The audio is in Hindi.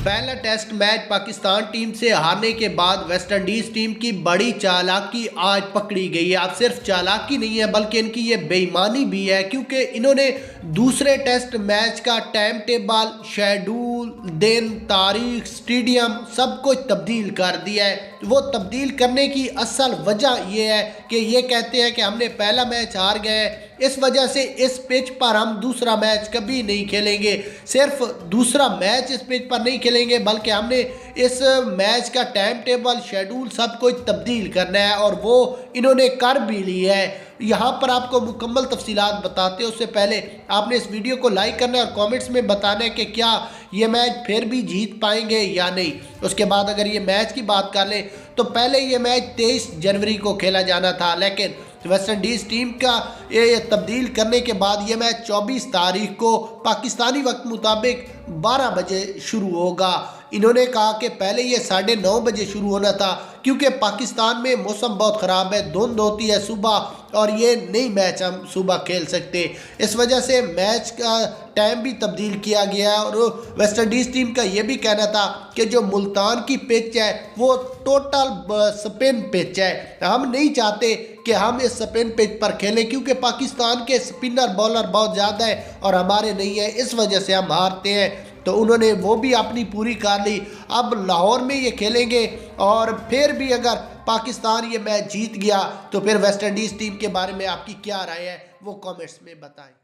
पहला टेस्ट मैच पाकिस्तान टीम से हारने के बाद वेस्ट इंडीज़ टीम की बड़ी चालाकी आज पकड़ी गई है। अब सिर्फ चालाकी नहीं है बल्कि इनकी ये बेईमानी भी है, क्योंकि इन्होंने दूसरे टेस्ट मैच का टाइम टेबल, शेड्यूल, दिन, तारीख, स्टेडियम सब कुछ तब्दील कर दिया है। वो तब्दील करने की असल वजह ये है कि ये कहते हैं कि हमने पहला मैच हार गए, इस वजह से इस पिच पर हम दूसरा मैच कभी नहीं खेलेंगे। सिर्फ दूसरा मैच इस पिच पर नहीं खेलेंगे बल्कि हमने इस मैच का टाइम टेबल, शेड्यूल सब कुछ तब्दील करना है, और वो इन्होंने कर भी लिया है। यहाँ पर आपको मुकम्मल तफसीलात बताते हैं उससे पहले आपने इस वीडियो को लाइक करना है और कमेंट्स में बताना है कि क्या ये मैच फिर भी जीत पाएंगे या नहीं। उसके बाद अगर ये मैच की बात कर लें तो पहले ये मैच 23 जनवरी को खेला जाना था, लेकिन वेस्ट इंडीज़ टीम का ये तब्दील करने के बाद ये मैच 24 तारीख को पाकिस्तानी वक्त मुताबिक 12 बजे शुरू होगा। इन्होंने कहा कि पहले ये 9:30 बजे शुरू होना था, क्योंकि पाकिस्तान में मौसम बहुत ख़राब है, धुंध होती है सुबह, और ये नहीं मैच हम सुबह खेल सकते। इस वजह से मैच का टाइम भी तब्दील किया गया। और वेस्ट इंडीज़ टीम का ये भी कहना था कि जो मुल्तान की पिच है वो टोटल स्पिन पिच है, हम नहीं चाहते कि हम इस स्पिन पिच पर खेलें, क्योंकि पाकिस्तान के स्पिनर बॉलर बहुत ज़्यादा है और हमारे नहीं है, इस वजह से हम हारते हैं। तो उन्होंने वो भी अपनी पूरी कर ली। अब लाहौर में ये खेलेंगे, और फिर भी अगर पाकिस्तान ये मैच जीत गया तो फिर वेस्ट इंडीज़ टीम के बारे में आपकी क्या राय है वो कमेंट्स में बताएं।